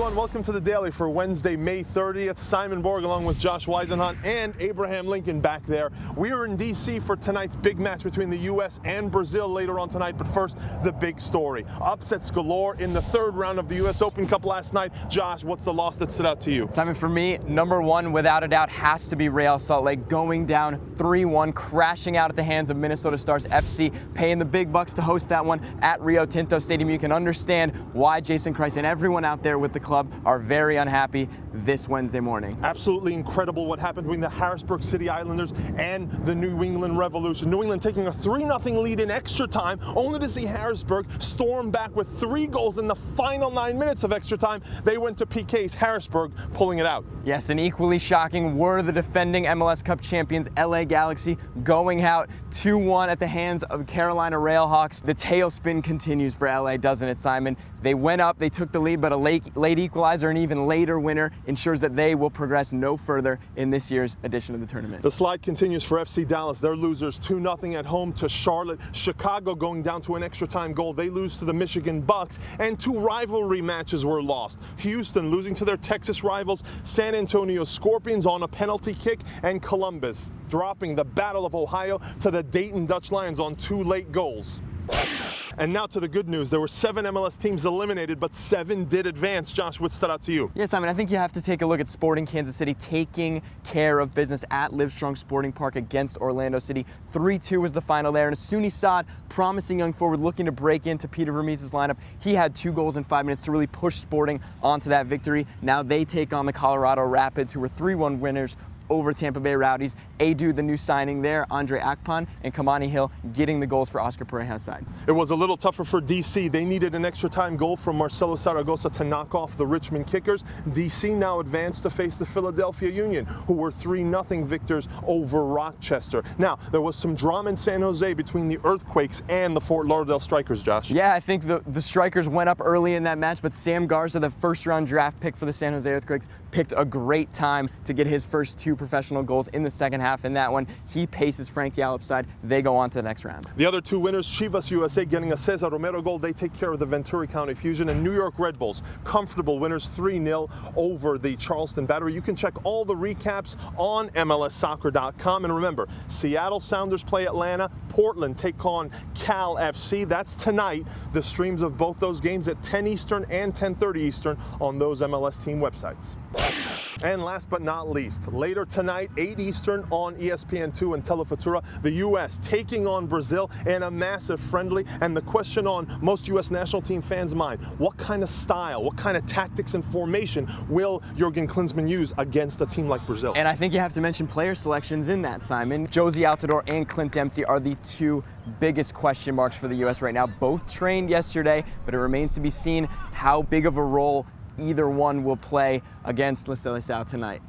everyone. Welcome to the Daily for Wednesday, May 30th. Simon Borg along with Josh Whisenhunt and Abraham Lincoln back there. We are in D.C. for tonight's big match between the U.S. and Brazil later on tonight. But first, the big story. Upsets galore in the third round of the U.S. Open Cup last night. Josh, what's the loss that stood out to you? Simon, for me, number one, without a doubt, has to be Real Salt Lake going down 3-1, crashing out at the hands of Minnesota Stars FC, paying the big bucks to host that one at Rio Tinto Stadium. You can understand why Jason Kreis and everyone out there with the club are very unhappy this Wednesday morning. Absolutely incredible what happened between the Harrisburg City Islanders and the New England Revolution. New England taking a 3-0 lead in extra time, only to see Harrisburg storm back with 3 goals in the final 9 minutes of extra time. They went to PKs, Harrisburg pulling it out. Yes, and equally shocking were the defending MLS Cup champions LA Galaxy going out 2-1 at the hands of Carolina Railhawks. The tailspin continues for LA, doesn't it, Simon? They went up, they took the lead, but a late equalizer, an even later winner, ensures that they will progress no further in this year's edition of the tournament. The slide continues for FC Dallas. They're losers 2-0 at home to Charlotte. Chicago going down to an extra time goal. They lose to the Michigan Bucks, and 2 rivalry matches were lost. Houston losing to their Texas rivals, San Antonio Scorpions on a penalty kick, and Columbus dropping the Battle of Ohio to the Dayton Dutch Lions on 2 late goals. And now to the good news. There were 7 MLS teams eliminated, but 7 did advance. Josh, what stood out to you? Yes, I think you have to take a look at Sporting Kansas City taking care of business at Livestrong Sporting Park against Orlando City. 3-2 was the final there. And Asuni Saad, promising young forward, looking to break into Peter Vermes' lineup. He had 2 goals in 5 minutes to really push Sporting onto that victory. Now they take on the Colorado Rapids, who were 3-1 winners over Tampa Bay Rowdies. Adu, the new signing there, Andre Akpan, and Kamani Hill getting the goals for Oscar Pareja's side. It was a little tougher for D.C. They needed an extra time goal from Marcelo Zaragoza to knock off the Richmond Kickers. D.C. now advanced to face the Philadelphia Union, who were 3-0 victors over Rochester. Now, there was some drama in San Jose between the Earthquakes and the Fort Lauderdale Strikers, Josh. Yeah, I think the Strikers went up early in that match, but Sam Garza, the first-round draft pick for the San Jose Earthquakes, picked a great time to get his first 2 professional goals in the second half. In that one, he paces Frank Yallop's side. They go on to the next round. The other 2 winners, Chivas USA getting a Cesar Romero goal. They take care of the Ventura County Fusion, and New York Red Bulls, comfortable winners 3-0 over the Charleston Battery. You can check all the recaps on MLSsoccer.com. And remember, Seattle Sounders play Atlanta. Portland take on Cal FC. That's tonight. The streams of both those games at 10 Eastern and 10:30 Eastern on those MLS team websites. And last but not least, later tonight, 8 Eastern on ESPN2 and Telefutura, the U.S. taking on Brazil in a massive friendly. And the question on most U.S. national team fans' mind, what kind of style, what kind of tactics and formation will Jurgen Klinsmann use against a team like Brazil? And I think you have to mention player selections in that, Simon. Josie Altidore and Clint Dempsey are the 2 biggest question marks for the U.S. right now. Both trained yesterday, but it remains to be seen how big of a role either one will play against La Seleção tonight.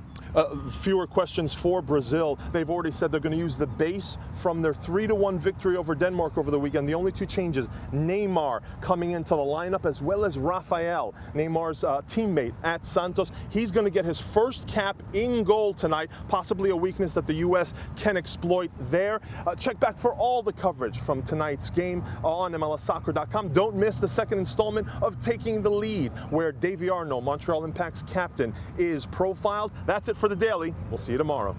Fewer questions for Brazil. They've already said they're going to use the base from their 3-1 victory over Denmark over the weekend. The only 2 changes, Neymar coming into the lineup, as well as Rafael, Neymar's teammate at Santos. He's going to get his first cap in goal tonight, possibly a weakness that the U.S. can exploit there. Check back for all the coverage from tonight's game on MLSsoccer.com. Don't miss the second installment of Taking the Lead, where Davy Arnold, Montreal Impact's captain, is profiled. That's it for the Daily. We'll see you tomorrow.